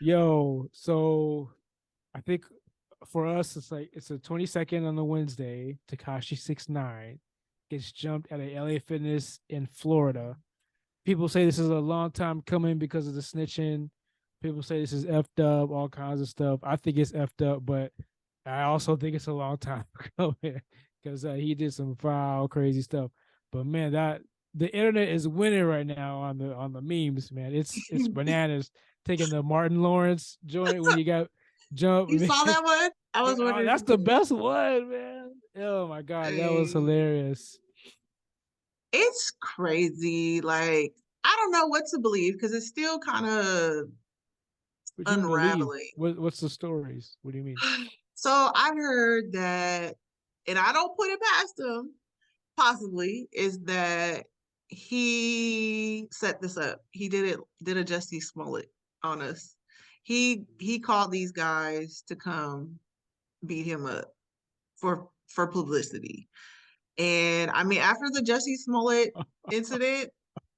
Yo, so I think for us it's a 22nd on the Wednesday. Tekashi 6ix9ine gets jumped at a LA Fitness in Florida. People say this is a long time coming because of the snitching. People say this is effed up, all kinds of stuff. I think it's effed up, but I also think it's a long time coming because he did some foul, crazy stuff. But man, that the internet is winning right now on the memes, man. It's bananas. Taking the Martin Lawrence joint when you got jump, You saw man. that one? I was Oh, wondering. that's the best one, man. Oh my god, that was Hey, hilarious. it's crazy. Like, I don't know what to believe because it's still kind of What you believe? unraveling. What's the stories? What do you mean? So I heard that, and I don't put it past him, possibly, is that he set this up. He did a Jussie Smollett on us. He called these guys to come beat him up for publicity. And I mean, after the Jussie Smollett incident,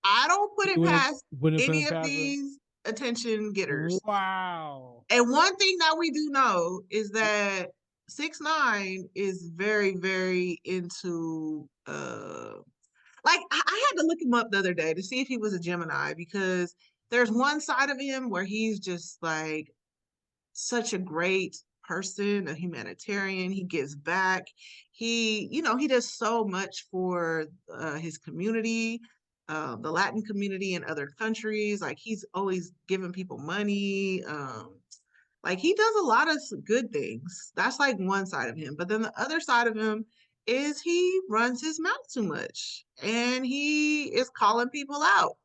I don't put You it past wouldn't put any him of past him. these attention getters. Wow. And one thing that we do know is that 6ix9ine is very, very into like I had to look him up the other day to see if he was a Gemini because there's one side of him where he's just like such a great person, a humanitarian. He gives back. He does so much for his community, the Latin community in other countries. Like he's always giving people money. Like he does a lot of good things. That's like one side of him. But then the other side of him is he runs his mouth too much and he is calling people out.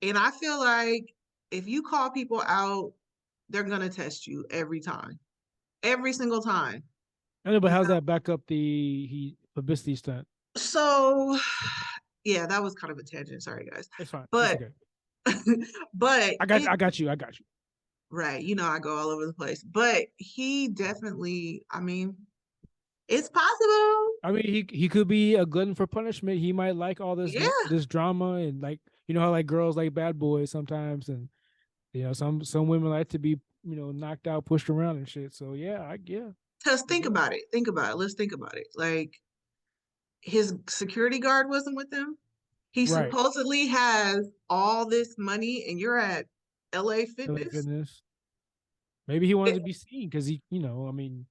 And I feel like if you call people out, they're gonna test you every time, every single time. I know, but You how's know? that back up the he publicity stunt? So, yeah, that was kind of a tangent. Sorry, guys, It's fine. It's but okay. but it I got you. I got you. right. I go all over the place. But he definitely. I mean, it's possible. I mean, he could be a glutton for punishment. He might like all Yeah. this drama and like how like girls like bad boys sometimes, and some women like to be knocked out, pushed around and shit. So yeah, Because I think guess. about it. Think about it. Let's think about it. Like his security guard wasn't with him. He Right. supposedly has all this money, and you're at LA LA Fitness. Fitness. Maybe he wanted to be seen because I mean,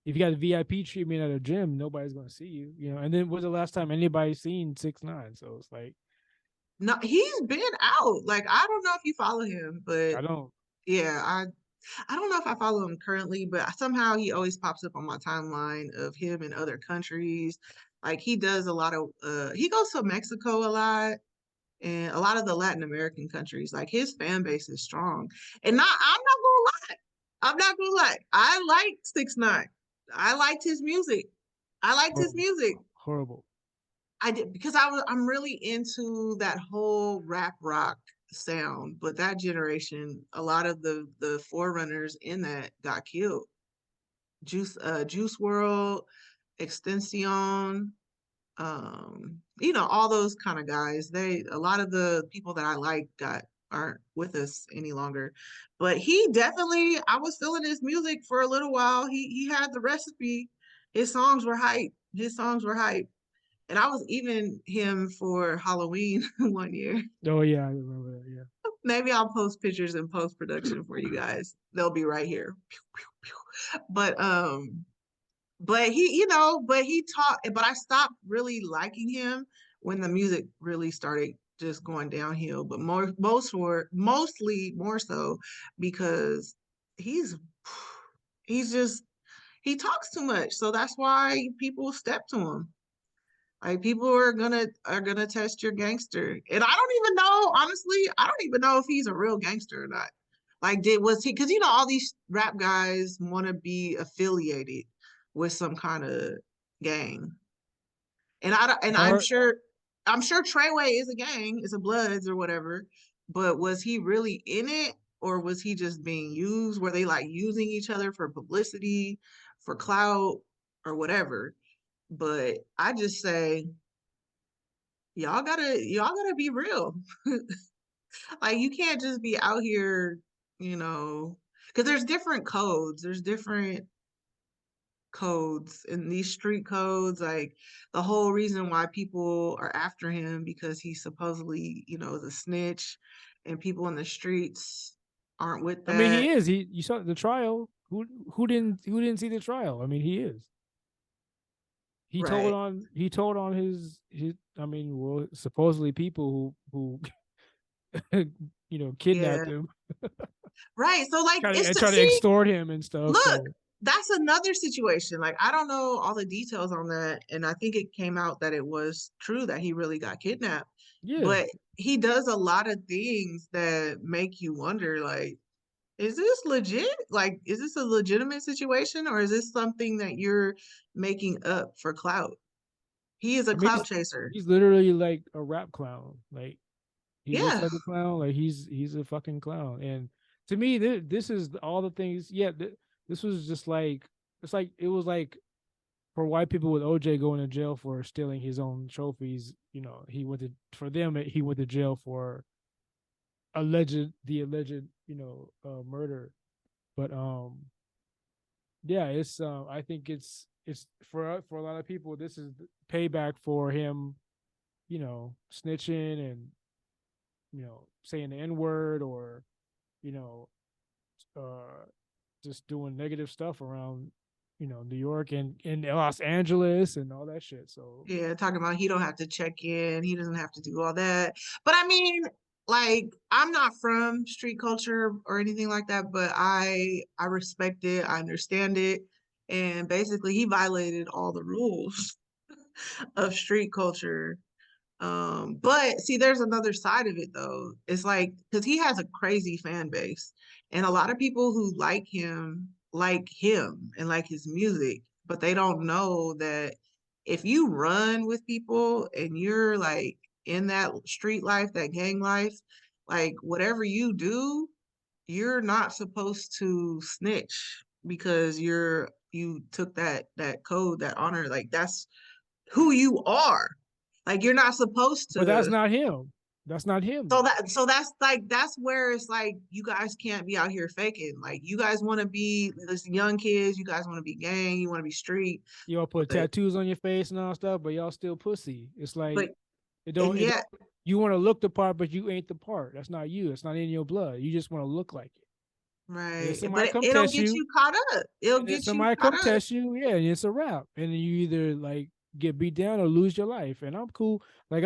if you got a VIP treatment at a gym, nobody's gonna see you. And then when's the last time anybody seen 6ix9ine? So it's like No, he's been out. Like I don't know if you follow him, but I don't. yeah, I don't know if I follow him currently, but somehow he always pops up on my timeline of him in other countries. Like he does a lot of he goes to Mexico a lot and a lot of the Latin American countries. Like his fan base is strong. And I'm not gonna lie. I'm not gonna lie. I liked 6ix9ine. I liked his music. I liked his Horrible, music. horrible. I did because I'm really into that whole rap rock sound, but that generation, a lot of the forerunners in that got killed. Juice World, Extension, all those kind of guys. A lot of the people that I like aren't with us any longer. But he definitely, I was feeling his music for a little while. He had the recipe. His songs were hype. His songs were hype. And I was even him for Halloween one year. Oh yeah, I remember that. Yeah. Maybe I'll post pictures in post production for you guys. They'll be right here. But but he taught. But I stopped really liking him when the music really started just going downhill. But mostly more so because he's he's just he talks too much. So that's why people step to him. Like people are gonna test your gangster. And I don't even know, honestly, I don't even know if he's a real gangster or not. Like was he because all these rap guys want to be affiliated with some kind of gang. And I'm Or sure Treyway is a gang, it's a Bloods or whatever, but was he really in it or was he just being used? Were they like using each other for publicity, for clout, or whatever? But I just say y'all gotta be real. Like you can't just be out here. you know, because there's different codes. There's different codes and these street codes, like the whole reason why people are after him because he supposedly, is a snitch and people in the streets aren't with I mean, he that. is. You saw the trial. Who didn't see the trial? I mean, he is. Right. He told on his. I mean, well, supposedly people who kidnapped Yeah. him, Right. So like it's and to try to see, extort him and stuff. look, So that's another situation. Like I don't know all the details on that. And I think it came out that it was true that he really got kidnapped. yeah, But he does a lot of things that make you wonder, like, is this legit? Like, is this a legitimate situation or is this something that you're making up for clout? He is a I mean, clout chaser. he's literally like a rap clown. Like he looks Yeah. like a clown. Like he's a fucking clown. And to me, this is all the things. Yeah, this was just like it was like for white people with OJ going to jail for stealing his own trophies. He went to for them. He went to jail for the alleged murder. But yeah, it's I think it's for a lot of people. This is payback for him. Snitching and saying the N word or you know uh just doing negative stuff around New York and Los Angeles and all that shit. So Yeah, talking about he don't have to check in, he doesn't have to do all that. But I mean, like I'm not from street culture or anything like that, but I respect it, I understand it. And basically he violated all the rules of street culture. But see, there's another side of it though. It's like because he has a crazy fan base, and a lot of people who like him and like his music, but they don't know that if you run with people and you're like in that street life, that gang life, like whatever you do, you're not supposed to snitch because you took that code, that honor, like that's who you are. Like you're not supposed but that's to. not him. That's not him So though. that's like that's where it's like you guys can't be out here faking. Like you guys want to be this young kids, you guys want to be gang, you want to be street, You all put but tattoos on your face and all stuff, but y'all still pussy. It's like but it yeah, don't you want to look the part, but you ain't the part. That's not you. It's not in your blood. You just want to look like it. And then right. somebody But come it'll test get you, you caught up. It'll and then get you somebody caught come up. test you, yeah, and it's a wrap. And then you either like get beat down or lose your life. And I'm cool. Like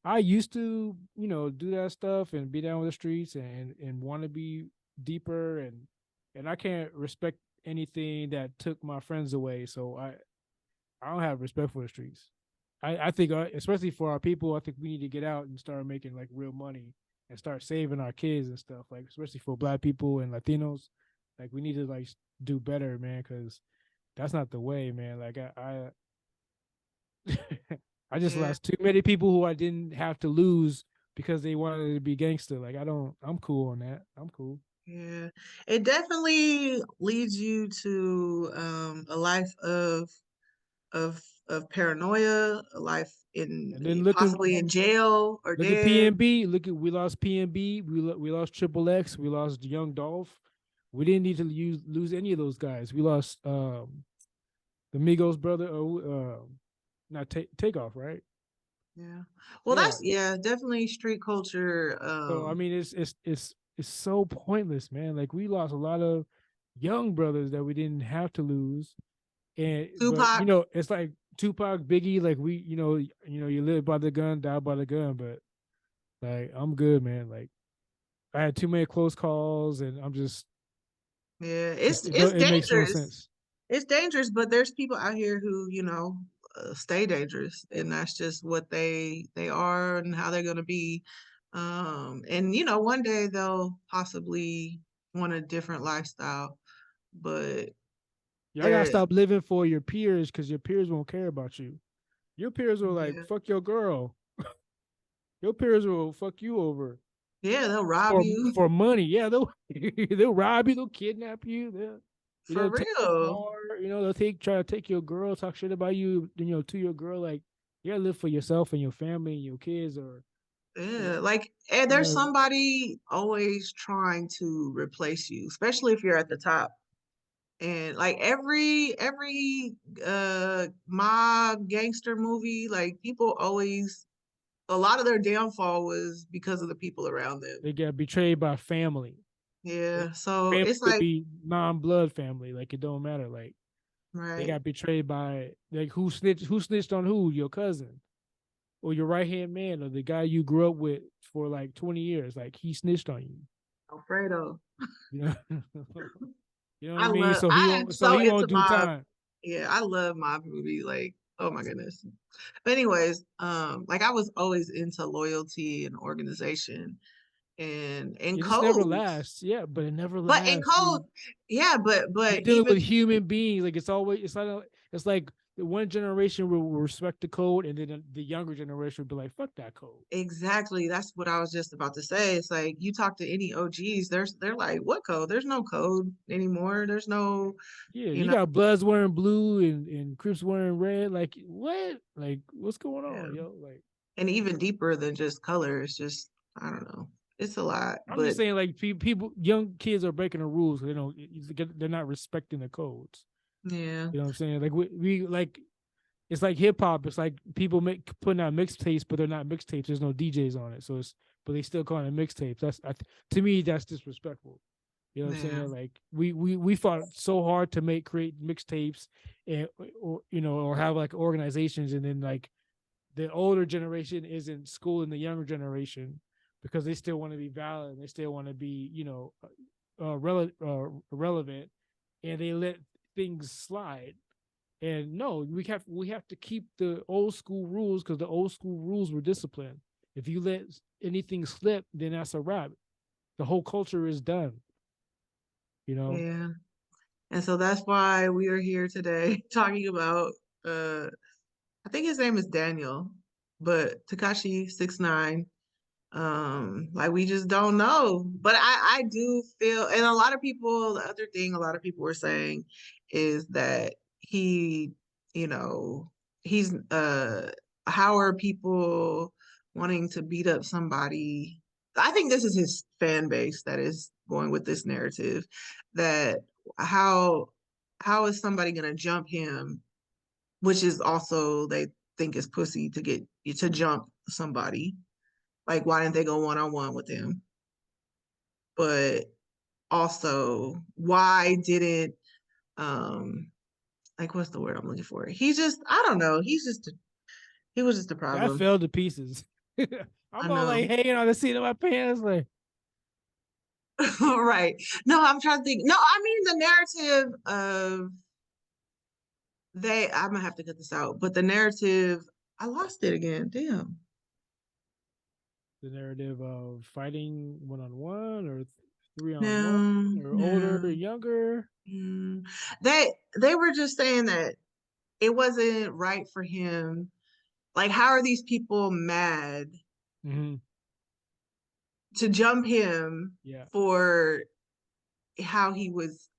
I used to, do that stuff and be down with the streets and want to be deeper and I can't respect anything that took my friends away. So I don't have respect for the streets. I think especially for our people, I think we need to get out and start making like real money and start saving our kids and stuff. Like especially for Black people and Latinos, like we need to like do better, man, because that's not the way, man. Like I just Yeah, lost too many people who I didn't have to lose because they wanted to be gangster. Like I'm cool on that. I'm cool. yeah. It definitely leads you to a life of paranoia, a life in And then possibly in jail or look at dead. PNB. Look at we lost PNB. We lost Triple X. We lost Young Dolph. We didn't need to lose any of those guys. We lost the Migos brother. Not Takeoff, right? Yeah. Well, Yeah. that's yeah, definitely street culture. So I mean, it's so pointless, man. Like we lost a lot of young brothers that we didn't have to lose, and but Tupac. it's like Tupac, Biggie. Like you live by the gun, die by the gun. But like I'm good, man. Like I had too many close calls, and I'm just Yeah, it it's it makes no dangerous. sense. It's dangerous, but there's people out here who, stay dangerous, and that's just what they are and how they're gonna be. And one day they'll possibly want a different lifestyle, but Y'all gotta they're stop living for your peers because your peers won't care about you. Your peers will like yeah, fuck your girl. Your peers will fuck you over yeah, they'll rob for you for money. Yeah, they'll they'll rob you. They'll kidnap you. for They'll take your real. car. They'll try to take your girl, talk shit about you. To your girl. Like you gotta live for yourself and your family and your kids, or Yeah, like, and there's somebody always trying to replace you, especially if you're at the top. And like every mob gangster movie, like people always a lot of their downfall was because of the people around them. They get betrayed by family. Yeah, so Family it's could like, be non-blood family. Like it don't matter. Like they right, got betrayed by like who snitched on who? Your cousin or your right hand man or the guy you grew up with for like 20 years. Like he snitched on you. Alfredo. You know, you know what I mean? So I am so so he into won't do mob. time. Yeah, I love mob movie. Like, oh my goodness. But anyways, like I was always into loyalty and organization and It just never codes. lasts. Yeah, but it never But in lasts. code, yeah, You're but dealing even with human beings. Like it's like the one generation will respect the code, and then the younger generation will be like, "Fuck that code." exactly, that's what I was just about to say. It's like you talk to any OGs, they're like, what code? There's no code anymore. There's no, Yeah, you you know, got Bloods wearing blue and Crips wearing red. Like what? Like what's going yeah. on, yo? Like And even deeper than just color. It's just, I don't know. It's a lot. I'm just But saying, like people, young kids are breaking the rules. They don't. They're not respecting the codes. yeah, You know what I'm saying? Like we like it's like hip hop. It's like people putting out mixtapes, but they're not mixtapes. There's no DJs on it, so it's but they still call it mixtapes. To me that's disrespectful. You know what I'm yeah, saying? Like we fought so hard to create mixtapes and or have like organizations, and then like the older generation isn't schooling the younger generation because they still want to be valid. They still want to be relevant, and they let things slide. And no, we have to keep the old school rules because the old school rules were discipline. If you let anything slip, then that's a wrap. The whole culture is done. You know, yeah. And so that's why we are here today talking about I think his name is Daniel, but Tekashi 6ix9ine. Like we just don't know. But I do feel, and a lot of people, the other thing a lot of people were saying is that he, you know, he's how are people wanting to beat up somebody? I think this is his fan base that is going with this narrative that how how is somebody gonna jump him, which is also they think is pussy to get to jump somebody. Like, why didn't they go one on one with him? But also, why didn't like what's the word I'm looking for? He just I don't know. He was just a that problem. fell to pieces. I I'm all know. like hanging on the seat of my pants, like Right. No, I'm trying to think. No, I mean the narrative of I'm gonna have to cut this out, but the narrative I lost it again. Damn. the narrative of fighting one on one or three on one No, or older or no. younger. Mm. They were just saying that it wasn't right for him. Like, how are these people mad Mm-hmm. to jump him Yeah. for how he was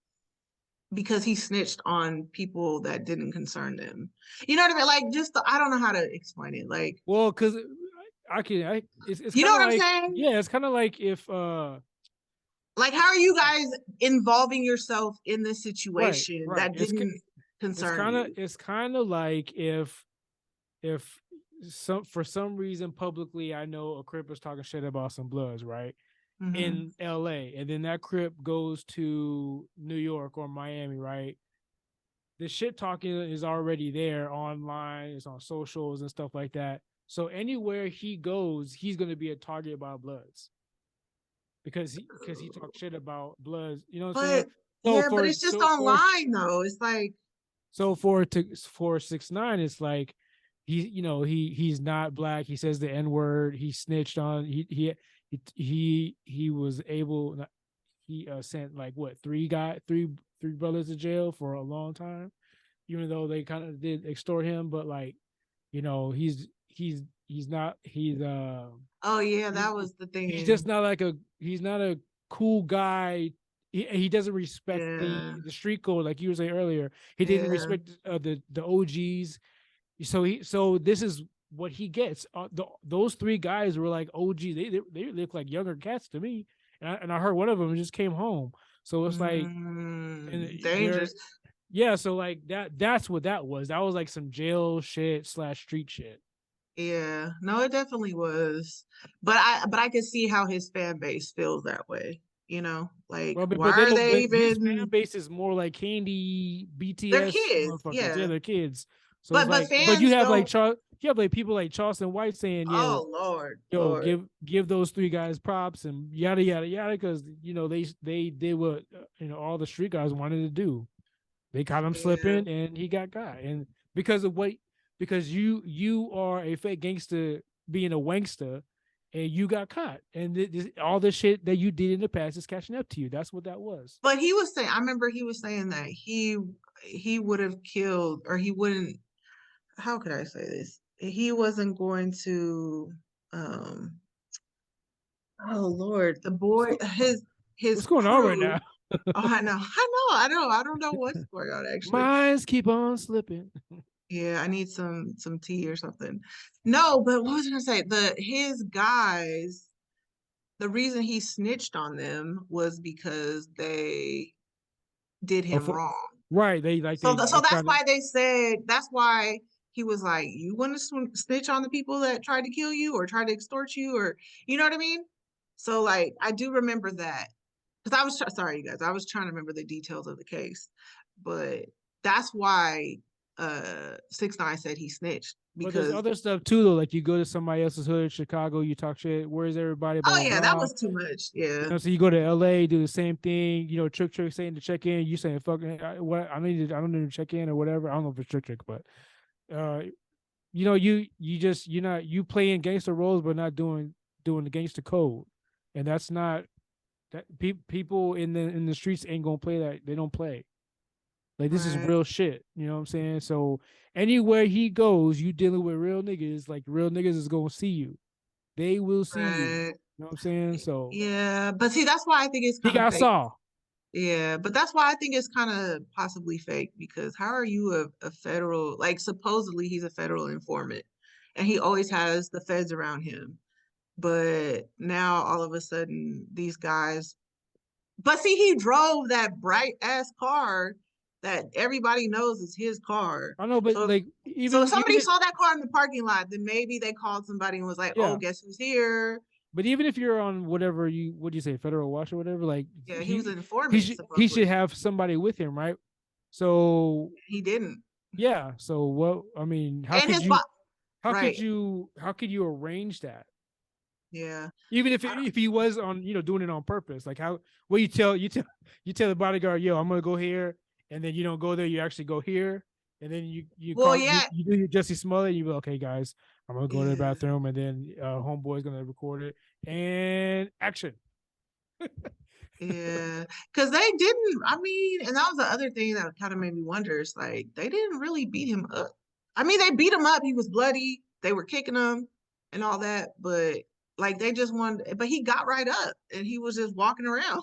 because he snitched on people that didn't concern them. You know what I mean? Like, just I don't know how to explain it. Like, Well, because it's you know kind of what I'm like saying? yeah, it's kind of like if Like, how are you guys involving yourself in this right, situation right. that didn't It's concern kind of you? it's kind of like if some for some reason publicly I know a Crip is talking shit about some Bloods, right? Mm-hmm. In LA, and then that Crip goes to New York or Miami, right? The shit talking is already there online, it's on socials and stuff like that. So anywhere he goes, he's gonna be a target by Bloods because he talks shit about Bloods. You know what I'm saying? But So yeah, but it's just online though. It's like, for 6ix9ine, it's like he's not black. He says the N word. He snitched on he was able. He sent like what three brothers to jail for a long time, even though they kind of did extort him. But like he's not oh yeah, he's that was the he's just thing. not like he's not a cool guy. He doesn't respect Yeah, the street code like you were saying earlier. He didn't yeah, respect the OGs. So this is what he gets. Those three guys were like OG. They look like younger cats to me. And I heard one of them just came home. So it's like, and they're Dangerous. yeah. So like that's what that was. That was like some jail shit / street shit. Yeah, no, it definitely was. But I could see how his fan base feels that way. Like Well, why they are don't. they But his fan even base is more like Candy they're BTS kids, motherfuckers. Yeah, yeah. they're kids. So it's But like, but fans don't. You have like people like Charleston White saying, "Yo, Oh Lord, yo, Lord. give those three guys props and yada yada yada," because they did what all the street guys wanted to do. They caught him Yeah. slipping, and he got, and because of what, because you are a fake gangster being a wankster, and you got caught, and all the shit that you did in the past is catching up to you. That's what that was. But he was saying, I remember he was saying that he would have killed, or he wouldn't, how could I say this? He wasn't going to um oh Lord, the boy his What's going on right crew. now? Oh, I don't know what's going on actually. Minds keep on slipping. Yeah, I need some tea or something. No, but what was I gonna say? His guys, the reason he snitched on them was because they did Oh, him wrong. right. They like So they that's try to. why they said that's why he was like, you want to snitch on the people that tried to kill you or tried to extort you, or you know what I mean? So like I do remember that because sorry you guys, I was trying to remember the details of the case, but that's why 6ix9ine said he snitched But there's because other stuff too, though. Like you go to somebody else's hood in Chicago, you talk shit. Where's everybody? Blah oh blah yeah, that blah. was too much. Yeah. So you go to LA, do the same thing. Trick saying to check in. You saying fucking what? I don't need to check in or whatever. I don't know if it's trick, but uh, you playing gangster roles, but not doing the gangster code, and that's not that people in the streets ain't gonna play that. They don't play. Like this is Right. real shit. You know what I'm saying? So anywhere he goes, you dealing with real niggas. Like real niggas is gonna see you. They will see you. Right. You know what I'm saying? So Yeah, but see, that's why I think it's he kind of got fake. saw. Yeah, but that's why I think it's kind of possibly fake because how are you a federal, like supposedly he's a federal informant and he always has the feds around him. But now all of a sudden these guys, but see, he drove that bright ass car that everybody knows is his car. I know, but So if, like so if even somebody if saw that car in the parking lot, then maybe they called somebody and was like, "Oh, yeah, guess who's here?" but even if you're on whatever what do you say, federal watch or whatever, like Yeah, he was an he informant should he should supposedly. have somebody with him, right? So He didn't. yeah, so what I mean, And his boss, right. how could you arrange that? Yeah. Even I if he was on doing it on purpose, like how what you tell the bodyguard, yo, I'm gonna go here, and then you don't go there, you actually go here, and then you Well, call yeah, you do your Jesse Smollett, you be like, okay, guys, I'm gonna go to the yeah, bathroom, and then homeboy's gonna record it and action. yeah. Because they didn't. I mean, and that was the other thing that kind of made me wonder. Is like they didn't really beat him up. I mean, they beat him up. He was bloody. They were kicking him and all that, but like they just wanted. But he got right up and he was just walking around.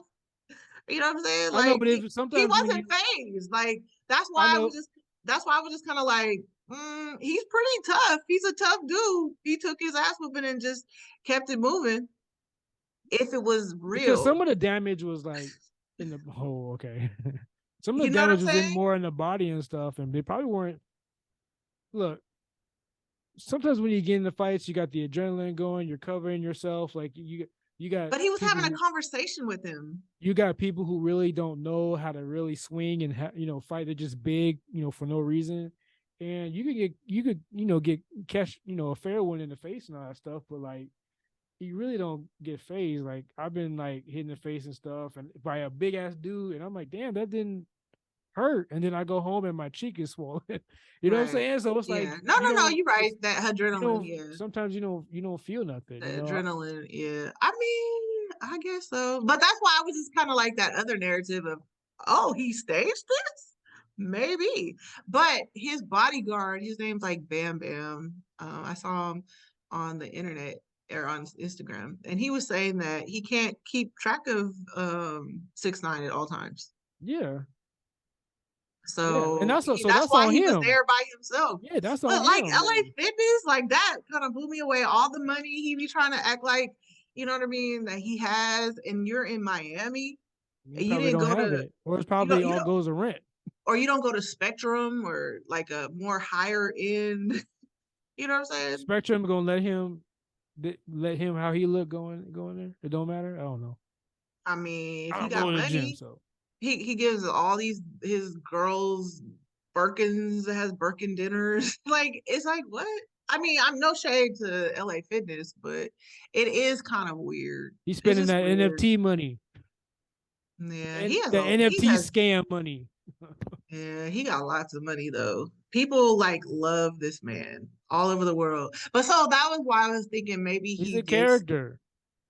You know what I'm saying? I know, Like but if he sometimes when wasn't you phased. Like that's I why I was know just. That's why I was just kind of like, he's pretty tough. He's a tough dude. He took his ass whooping and just kept it moving. If it was because real. some of the damage was like in the okay. Some of the You know what I'm damage was in saying? more in the body and stuff, and they probably weren't. Look, sometimes when you get in the fights, you got the adrenaline going, you're covering yourself. Like you got But he was people having a who conversation with him. really don't know how to really swing and fight. They're just big, for no reason. And you could get catch a fair one in the face and all that stuff, but like you really don't get phased. Like I've been like hit in the face and stuff, and by a big ass dude, and I'm like, damn, that didn't hurt. And then I go home and my cheek is swollen. You know what I'm Right. saying? So it's like Yeah. No, no, no. You're right. That you adrenaline. don't Yeah. sometimes you don't feel nothing. The adrenaline. Yeah. I mean, I guess so. But that's why I was just kind of like that other narrative of, oh, he staged this? Maybe. But his bodyguard, his name's like Bam Bam. I saw him on the internet or on Instagram, and he was saying that he can't keep track of 6ix9ine at all times. Yeah. Yeah, and So so that's that's why on he was him. there by himself. Yeah, that's But on like him. LA Fitness, like that kind of blew me away. All the money he be trying to act like, you know what I mean, that he has, and you're in Miami, You and you probably didn't don't go have to it, or it's probably you all don't goes to rent. or you don't go to Spectrum or like a more higher end, you know what I'm saying? Spectrum gonna let him how he look going there. It don't matter. I don't know. I mean, if I he don't got go to the gym, money, so he gives all these his girls Birkins, has Birkin dinners. Like it's like what? I mean, I'm no shade to LA Fitness, but it is kind of weird. he's It's spending just that weird. NFT money Yeah, and the NFT scam money. yeah, he got lots of money though. People like love this man all over the world. But so that was why I was thinking maybe He's he a gives character.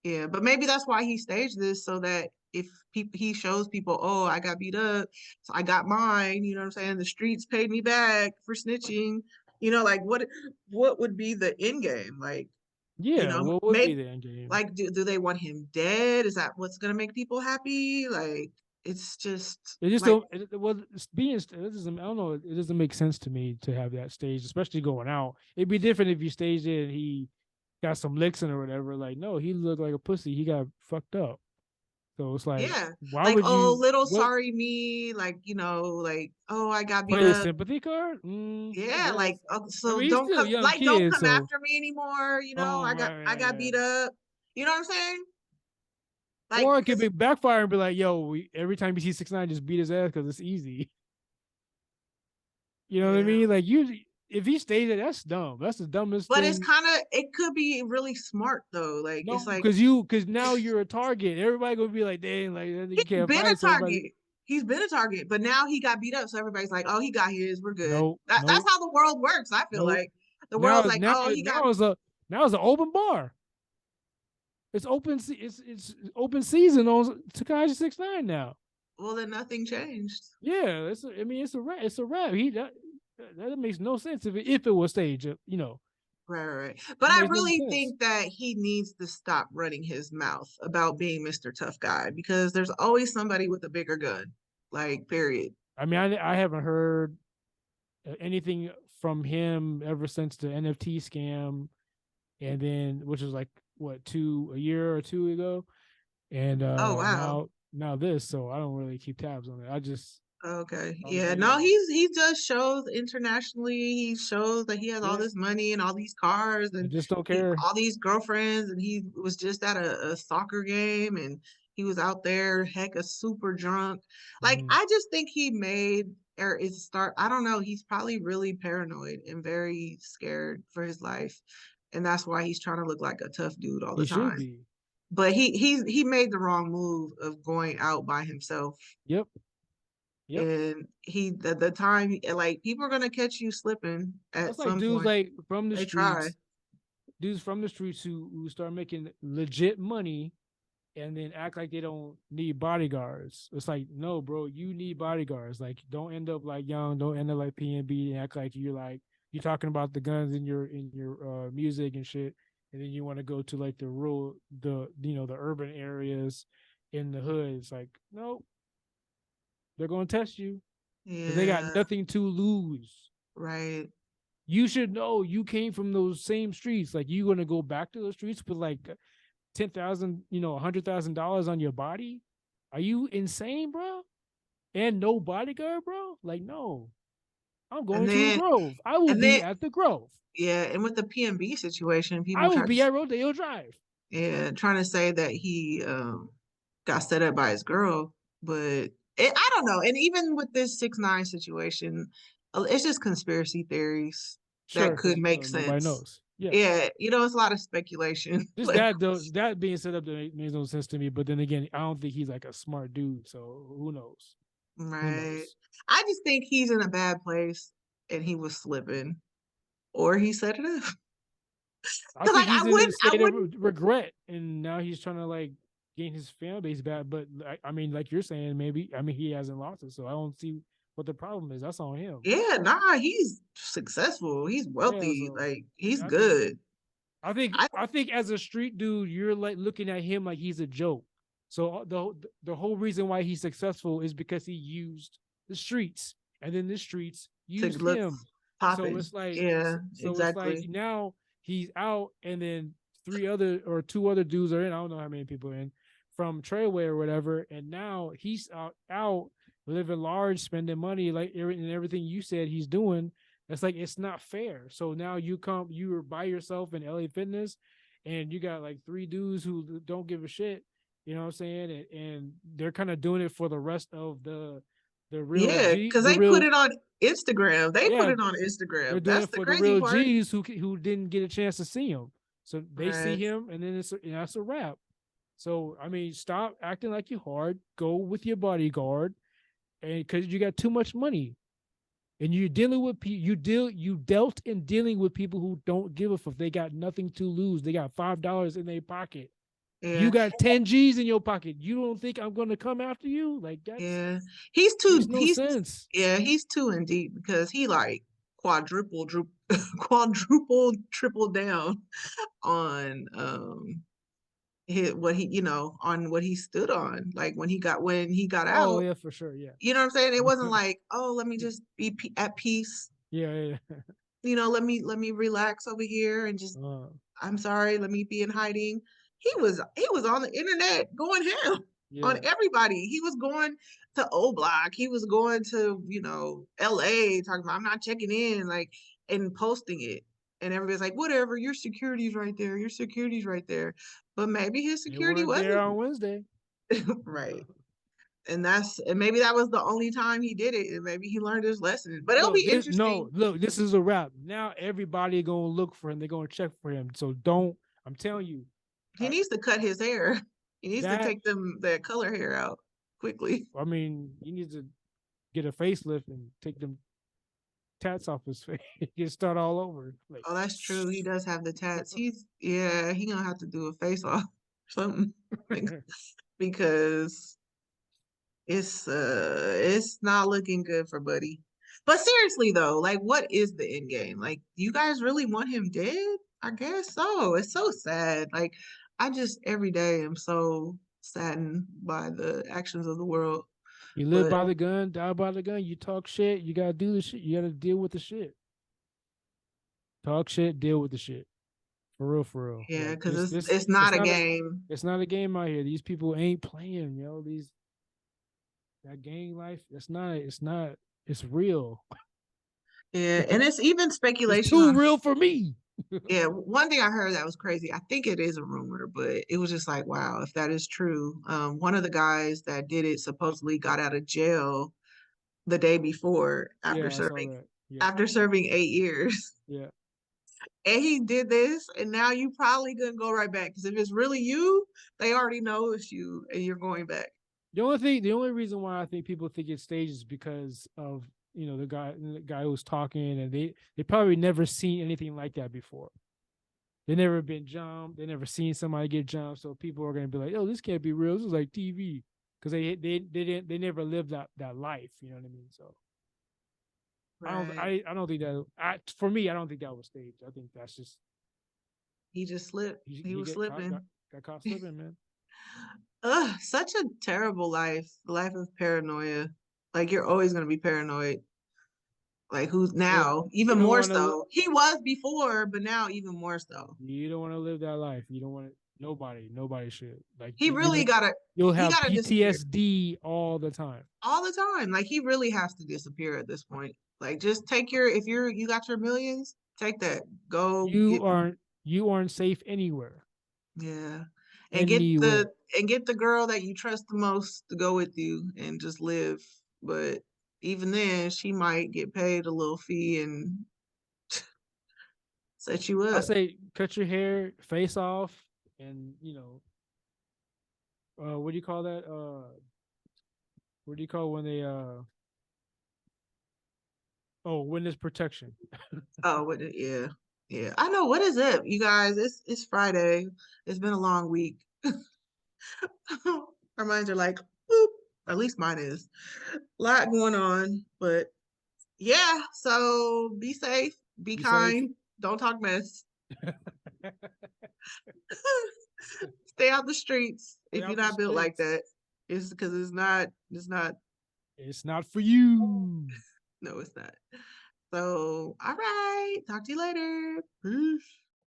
yeah, but maybe that's why he staged this so that if he shows people, oh, I got beat up, so I got mine, you know what I'm saying? The streets paid me back for snitching. You know, like what would be the end game? Like, you Yeah, know, what would be maybe the end game? like do they want him dead? Is that what's gonna make people happy? Like it's just It just like don't. Well, being it doesn't. I don't know. It doesn't make sense to me to have that stage, especially going out. It'd be different if you staged it and he got some licks in or whatever. Like, no, he looked like a pussy. He got fucked up. So it's like, yeah, why like would oh, you little what sorry me, like like oh, I got beat play a up. sympathy card? I Yeah, like guess. I so mean, he's still a young don't kid, come so after me anymore, oh I got beat right. up. You know what I'm saying? Like Or it could cuz be backfire and be like, yo, every time you see 6ix9ine, just beat his ass because it's easy. You know what I yeah. mean? Like you, if he stays it, that's dumb. That's the dumbest But it's thing. kind of it could be really smart though. Like No, it's like because now you're a target. Everybody gonna be like, dang, like you he's can't been a fight. So everybody, target. He's been a target, but now he got beat up, so everybody's like, "Oh, he got his. We're good." nope, That's nope, how the world works. I feel nope. like the Now, world's like, now, "Oh, he got." now it's an open bar. It's open. It's open season on Tekashi 6ix9ine now. Well, then nothing changed. Yeah, I mean, it's a rap. It's a rap. That makes no sense if it was staged. Right, right, right. But It I makes no really sense. think that he needs to stop running his mouth about being Mr. Tough Guy because there's always somebody with a bigger gun. Like, period. I mean, I haven't heard anything from him ever since the NFT scam, and then which was like what a year or two ago, and Oh, wow. now this. So I don't really keep tabs on it. Okay. I was Yeah. reading No, it. he does shows internationally. He shows that he has all Yeah, this money and all these cars I and just don't care. all these girlfriends. And he was just at a soccer game and he was out there, heck, a super drunk. Like, Mhm. I just think he made or is start. I don't know. He's probably really paranoid and very scared for his life. And that's why he's trying to look like a tough dude all He the should time. be. But he made the wrong move of going out by himself Yep, yep. and the time like people are gonna catch you slipping at That's like some dudes point. like from the They try. streets, who start making legit money and then act like they don't need bodyguards. It's like, no, bro, you need bodyguards. Like, don't end up like Young, don't end up like PNB and act like you're talking about the guns in your music and shit, and then you want to go to like the urban areas in the hood. It's like, no, they're gonna test you because they got Yeah, nothing to lose. right. You should know you came from those same streets. Like, you gonna go back to those streets with like 10,000, $100,000 on your body? Are you insane, bro? And no bodyguard, bro? Like, no. I'm And going to the then Grove. I will and be then at the Grove. yeah, and with the PNB situation, I people will try to be at Rodeo Drive. yeah, trying to say that he got set up by his girl, but I don't know. And even with this 6ix9ine situation, it's just conspiracy theories that Sure, could because make nobody sense. knows. Yeah. Yeah, it's a lot of speculation. Just Like that though, that being set up that makes no sense to me. But then again, I don't think he's like a smart dude. So who knows? Who right. knows? I just think he's in a bad place and he was slipping or he set it up. I Cause think like he's in a I state of wouldn't regret, and now he's trying to like gain his fan base back. But I mean, like you're saying, maybe I mean he hasn't lost it, so I don't see what the problem is. That's on him. yeah, nah, he's successful. He's Yeah, wealthy. so Like he's yeah, I think good. I I think as a street dude, you're like looking at him like he's a joke. So the whole reason why he's successful is because he used the streets and then the streets To used look him. So popping. it's like, Yeah, it's like exactly. now he's out, and then two other dudes are in. I don't know how many people are in from Treyway or whatever, and now he's out living large, spending money like and everything you said he's doing. It's like it's not fair. So now you're by yourself in LA Fitness, and you got like three dudes who don't give a shit. You know what I'm saying? And they're kind of doing it for the rest of Yeah, because the they put real it on Instagram. They put yeah, it on they're Instagram. doing That's it the for the crazy real part. G's who didn't get a chance to see him. So they see Right. him, and then that's a wrap. So I mean, stop acting like you're hard. Go with your bodyguard, and because you got too much money, and you're dealing with you dealt in dealing with people who don't give a fuck. They got nothing to lose. They got $5 in their pocket. You Yeah. got 10 G's in your pocket. You don't think I'm going to come after you? Like that's Yeah. makes no sense. He's too in deep because he like quadruple, triple down on what he on what he stood on. Like when he got Oh out, yeah, for sure. Yeah. you know what I'm saying? It wasn't like, oh, let me just be at peace. Yeah, yeah. Yeah. Let me relax over here and just Uh, I'm sorry, let me be in hiding. He was on the internet going ham on yeah. everybody. He was going to O Block. He was going to, LA talking about I'm not checking in, like, and posting it. And everybody's like, whatever, your security's right there. Your security's right there. But maybe his They security weren't there on wasn't Wednesday. right. And maybe that was the only time he did it. And maybe he learned his lesson. But it'll Look, be interesting. look, this is a wrap. Now everybody gonna look for him. They're gonna check for him. So don't. I'm telling you, He needs to cut his hair. He needs to that. take that color hair out quickly. I mean, he needs to get a facelift and take them tats off his face. Get start all over. Like, Oh, that's true. He does have the tats. He gonna have to do a face off or something because it's not looking good for Buddy. But seriously though, like what is the end game? Like, you guys really want him dead? I guess so. It's so sad. Like, I just every day am so saddened by the actions of the world. you live But by the gun, die by the gun. You talk shit, you gotta do the shit. You gotta deal with the shit. Talk shit, deal with the shit. For real, for real. yeah, Like because it's it's not a not a game. it's not a game out here. These people ain't playing, yo. These that gang life, it's real. Yeah, and it's even It's speculation too on. real for me. Yeah, one thing I heard that was crazy. I think it is a rumor, but it was just like, wow, if that is true. One of the guys that did it supposedly got out of jail the day before Yeah, I saw that. Yeah, after serving 8 years. yeah. And he did this, and now you probably gonna go right back. Because if it's really you, they already know it's you and you're going back. The only reason why I think people think it's staged is because of the guy who was talking, and they probably never seen anything like that before. They never been jumped. They never seen somebody get jumped. So people are gonna be like, "Oh, this can't be real. This is like TV," because they never lived that life. You know what I mean? So Right. I don't think that for me I don't think that was staged. I think that's just He just slipped. He he was get caught slipping. got caught slipping, man. Ugh, such a terrible life. The life of paranoia. Like, you're always gonna be paranoid. Like, who's Yeah, now you even don't more want to so. He was before, but now even more so. you don't want to live that life. You don't want to. Nobody should. Like He really gotta you'll he have gotta disappear PTSD all the time. all the time. Like, he really has to disappear at this point. Like, just take your if you got your millions, take that. Go get You aren't safe anywhere. yeah. And Anywhere. get the girl that you trust the most to go with you and just live. But even then, she might get paid a little fee and set you I up. say cut your hair, face off, and what do you call that? What do you call when they witness protection. Oh, yeah. Yeah. I know. What is it, you guys? It's Friday. It's been a long week. Our minds are like, boop. At least mine is. A lot going on. But yeah, so be safe, be Be safe. kind, don't talk mess. Stay out the streets Stay if you're out the not built like streets. that. It's because it's not It's not for you. No, it's not. So, all right. Talk to you later. Peace.